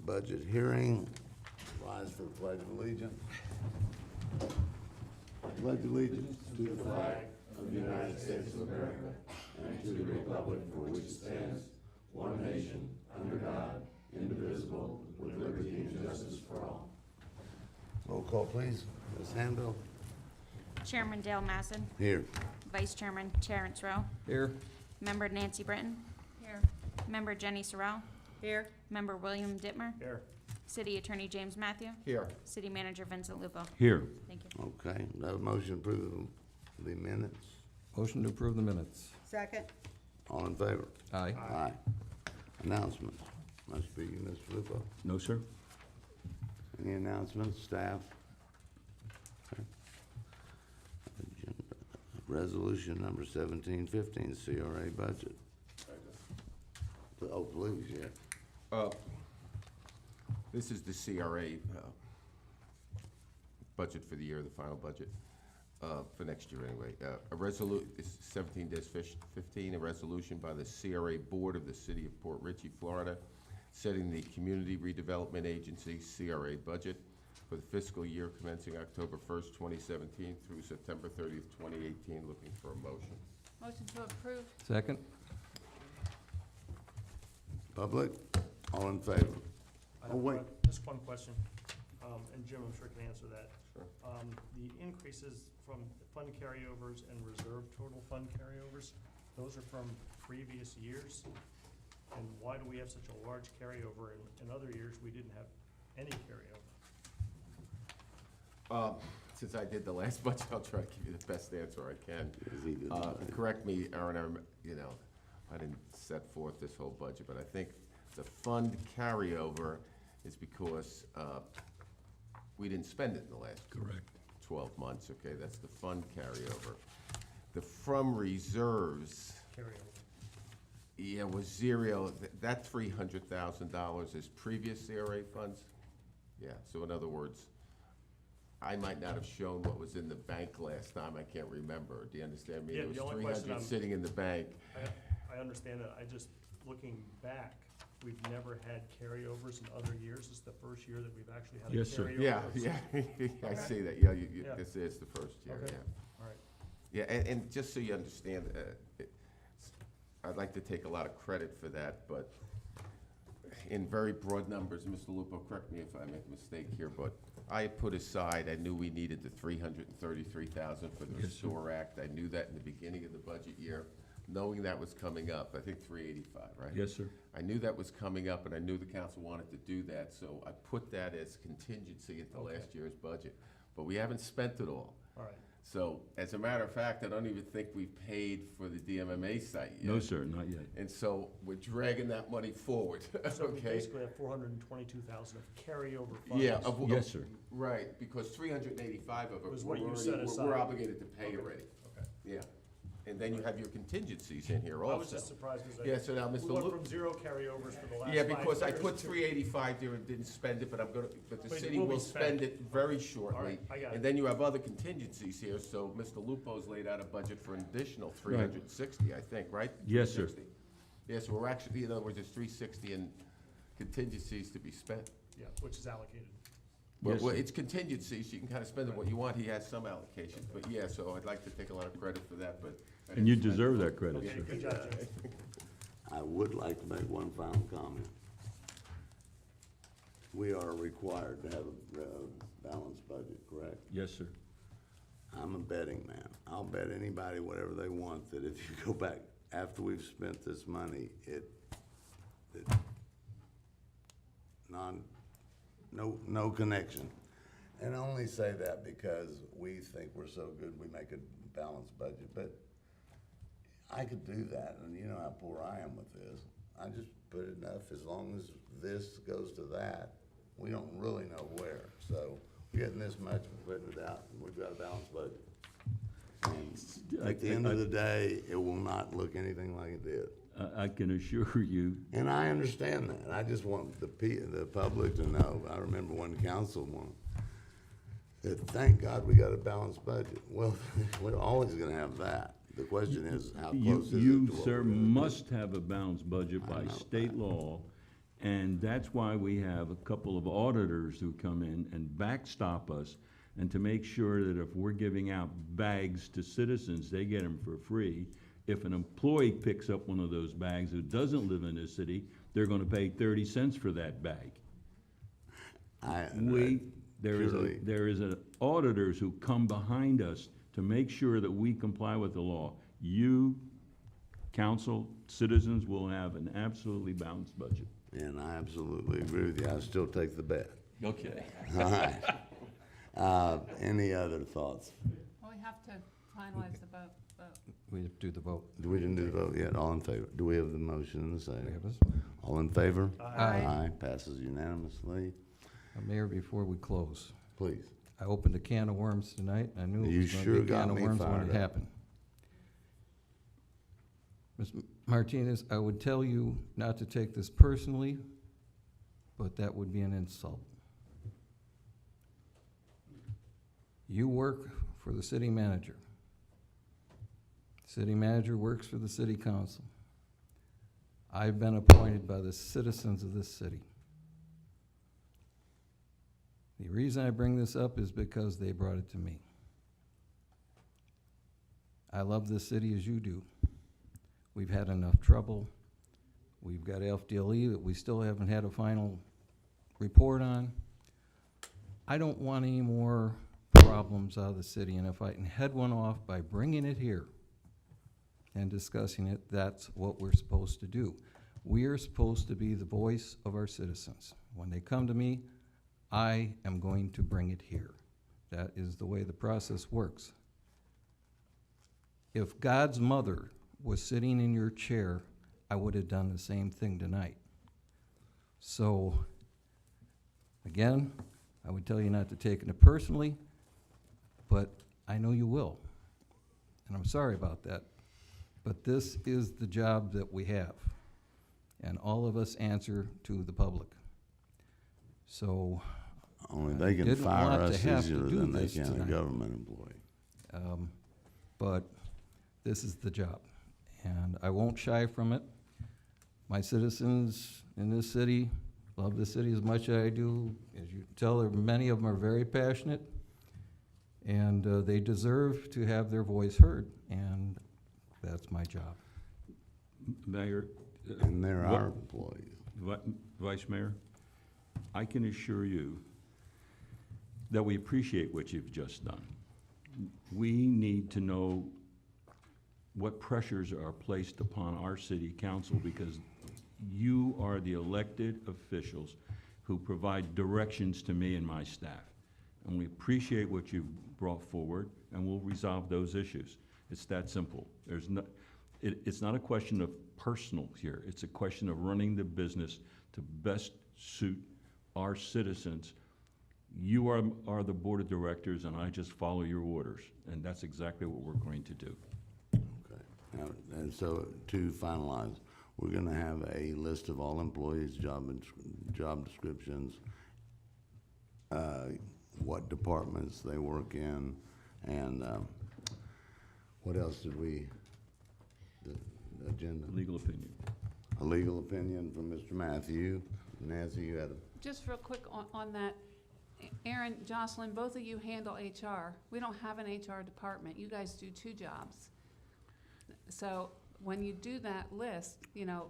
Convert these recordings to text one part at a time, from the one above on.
budget hearing. Rise for the Pledge of Allegiance. Pledge allegiance to the flag of the United States of America and to the republic for which it stands, one nation, under God, indivisible, with liberty and justice for all. Roll call, please. Ms. Handel. Chairman Dale Masson. Here. Vice Chairman Terrence Rowe. Here. Member Nancy Britton. Here. Member Jenny Sorrell. Here. Member William Dittmer. Here. City Attorney James Matthew. Here. City Manager Vincent Lupo. Here. Thank you. Okay, do I have a motion to approve the minutes? Motion to approve the minutes. Second. All in favor? Aye. Aye. Announcements. Must be Mr. Lupo. No, sir. Any announcements, staff? Okay. Agenda. Resolution number 1715, CRA budget. Oh, please, yeah. This is the CRA budget for the year, the final budget for next year anyway. This is 17-15, a resolution by the CRA Board of the City of Port Richey, Florida, setting the Community Redevelopment Agency CRA budget for the fiscal year commencing October 1st, 2017 through September 30th, 2018. Looking for a motion. Motion to approve. Second. Public, all in favor? Oh, wait. Just one question, and Jim, I'm sure can answer that. Sure. The increases from fund carryovers and reserve total fund carryovers, those are from previous years? And why do we have such a large carryover? In other years, we didn't have any carryover. Since I did the last budget, I'll try to give you the best answer I can. Is he good? Correct me, Aaron, I didn't set forth this whole budget, but I think the fund carryover is because we didn't spend it in the last Correct. 12 months, okay? That's the fund carryover. The from reserves, Carryover. yeah, was zero. That $300,000 is previous CRA funds? Yeah, so in other words, I might not have shown what was in the bank last time, I can't remember. Do you understand me? Yeah, There the was only question 300 sitting in the bank. I understand that, looking back, we've never had carryovers in other years. This is the first year that we've actually had a Yes, sir. carryover. Yeah, I Okay. see that, yeah, Yeah. this is the first year, Okay. yeah. All right. Yeah, and just so you understand, I'd like to take a lot of credit for that, but in very broad numbers, Mr. Lupo, correct me if I make a mistake here, but I put aside, I knew we needed the $333,000 for the Yes, sir. Restore Act. I knew that in the beginning of the budget year, knowing that was coming up, I think 385, right? Yes, sir. I knew that was coming up, and I knew the council wanted to do that, so I put that as contingency into Okay. last year's budget. But we haven't spent it all. All right. So, as a matter of fact, I don't even think we've paid for the DMMA site yet. No, sir, not yet. And so, we're dragging that money forward, So we okay? basically have 422,000 of carryover funds. Yeah, Yes, sir. right, because 385 of it, Was we're what you already, set we're aside. obligated to pay Okay. already, Okay. yeah. And then you have your contingencies in here I was also. just surprised because Yeah, so now, we Mr. went Luke. from zero carryovers for the last 5 Yeah, years. because I put to- 385 there and didn't spend it, but but the But it city will be will spend spent. it very shortly. All right, I got And it. then you have other contingencies here, so Mr. Lupo's laid out a budget for an additional 360, I think, right? Yes, sir. 360. Yeah, so we're actually, in other words, there's 360 in contingencies to be spent. Yeah, which is allocated. Well, Yes, sir. it's contingencies, you can kind of spend it what you want, he has some allocations, but yeah, so I'd like to take a lot of credit for that, but. I And you didn't spend deserve it. that credit, Okay, sir. good job, Jim. I would like to make one final comment. We are required to have a balanced budget, correct? Yes, sir. I'm a betting man. I'll bet anybody whatever they want that if you go back after we've spent this money, no connection. And I only say that because we think we're so good we make a balanced budget, but I could do that, and you know how poor I am with this. I just put enough, as long as this goes to that, we don't really know where. So we're getting this much, we're putting it out, and we've got a balanced budget. And at the end of the day, it will not look anything like it did. I can assure you, And I understand that. I just want the public to know. I remember one councilwoman said, "Thank God we got a balanced budget." Well, we're always gonna have that. The question is, how close is it to you, what sir, we're gonna do? must have a balanced budget I by know state that. law. And that's why we have a couple of auditors who come in and backstop us, and to make sure that if we're giving out bags to citizens, they get them for free. If an employee picks up one of those bags who doesn't live in the city, they're gonna pay 30 cents for that bag. Purely- There is auditors who come behind us to make sure that we comply with the law. You, council, citizens will have an absolutely balanced budget. And I absolutely agree with you. I still take the bet. Okay. All right. Any other thoughts? Well, we have to finalize the vote. We have to do the vote. We didn't do the vote yet. All in favor? Do we have the motion and the We second? have this? All in favor? Aye. Aye. Passes unanimously. Mayor, before we close, Please. I opened a can of worms tonight. I knew You it was sure gonna be a got can of me worms when fired it up. happened. Ms. Martinez, I would tell you not to take this personally, but that would be an insult. You work for the city manager. City manager works for the city council. I've been appointed by the citizens of this city. The reason I bring this up is because they brought it to me. I love this city as you do. We've had enough trouble. We've got FDLE that we still haven't had a final report on. I don't want any more problems out of the city, and if I can head one off by bringing it here and discussing it, that's what we're supposed to do. We are supposed to be the voice of our citizens. When they come to me, I am going to bring it here. That is the way the process works. If God's mother was sitting in your chair, I would have done the same thing tonight. So, again, I would tell you not to take it personally, but I know you will. And I'm sorry about that. But this is the job that we have. And all of us answer to the public. So, Only they can didn't fire want to us have easier to do than they this can a tonight. government employee. but this is the job. And I won't shy from it. My citizens in this city love the city as much as I do. As you can tell, many of them are very passionate, and they deserve to have their voice heard, and that's my job. Mayor, And they're what- our employees. Vice Mayor, I can assure you that we appreciate what you've just done. We need to know what pressures are placed upon our city council, because you are the elected officials who provide directions to me and my staff. And we appreciate what you've brought forward, and we'll resolve those issues. It's that simple. There's no, it's not a question of personal here. It's a question of running the business to best suit our citizens. You are the board of directors, and I just follow your orders, and that's exactly what we're going to do. Okay. Now, and so to finalize, we're gonna have a list of all employees' job descriptions, what departments they work in, and, what else did we, the agenda? Legal opinion. A legal opinion from Mr. Matthew. Nancy, you had a, Just real quick on that, Aaron, Jocelyn, both of you handle HR. We don't have an HR department. You guys do two jobs. So when you do that list, you know,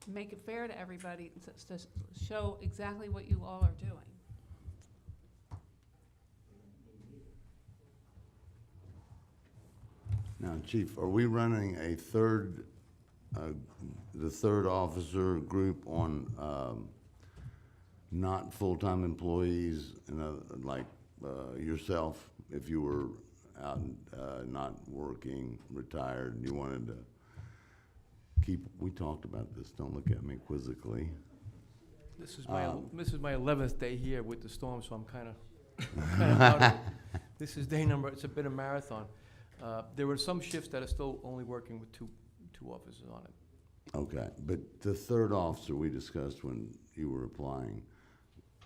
make it fair to everybody to show exactly what you all are doing. now, Chief, are we running a third, the third officer group on, not full-time employees, like, yourself, if you were out, not working, retired, and you wanted to keep, we talked about this, don't look at me quizzically. This is my 11th day here with the storm, so I'm kind of out of it. This is day number, it's a bit of marathon. There were some shifts that are still only working with two officers on it. Okay, but the third officer we discussed when you were applying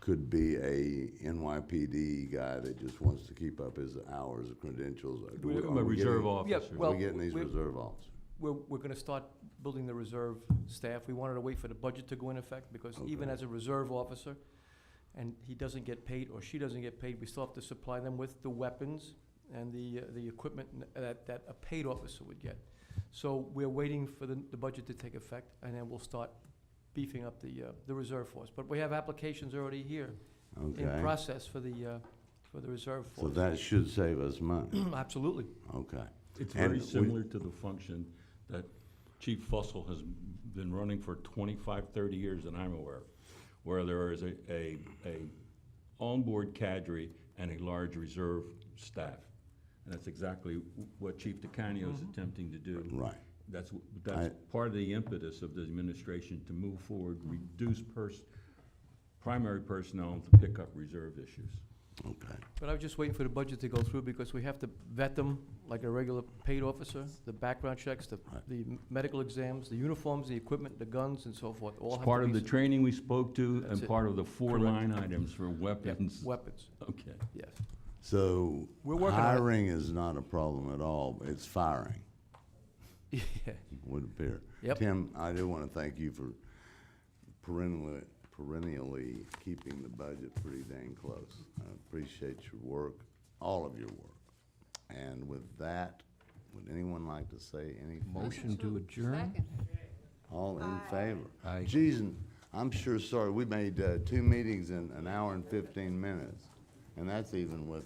could be a NYPD guy that just wants to keep up his hours, credentials. I'm a reserve officer. Yeah, well, Are we getting these we- reserve officers? we're gonna start building the reserve staff. We wanted to wait for the budget to go in effect, because even Okay. as a reserve officer, and he doesn't get paid, or she doesn't get paid, we still have to supply them with the weapons and the equipment that a paid officer would get. So we're waiting for the budget to take effect, and then we'll start beefing up the reserve force. But we have applications already here in Okay, process for the reserve so force. that should save us money, Absolutely. okay. It's And very we- similar to the function that Chief Fussell has been running for 25, 30 years that I'm aware of, where there is a onboard cadre and a large reserve staff. And that's exactly what Chief DeCanio is attempting to do. Right, That's I- part of the impetus of the administration to move forward, reduce primary personnel to pick up reserve issues. okay. But I was just waiting for the budget to go through, because we have to vet them like a regular paid officer, the background checks, the medical exams, the uniforms, the equipment, the guns, and so forth, all It's have to part be of the training we spoke to That's and it. part of the 4 Correct. line items for weapons. weapons, Okay. yes. So We're working on it. hiring is not a problem at all, it's firing, Yeah, would appear. Yep. Tim, I do want to thank you for perennially keeping the budget pretty dang close. I appreciate your work, all of your work. And with that, would anyone like to say anything? Motion to adjourn? Second. All in favor? Aye. Geez, and I'm sure, sorry, we made 2 meetings in an hour and 15 minutes, and that's even with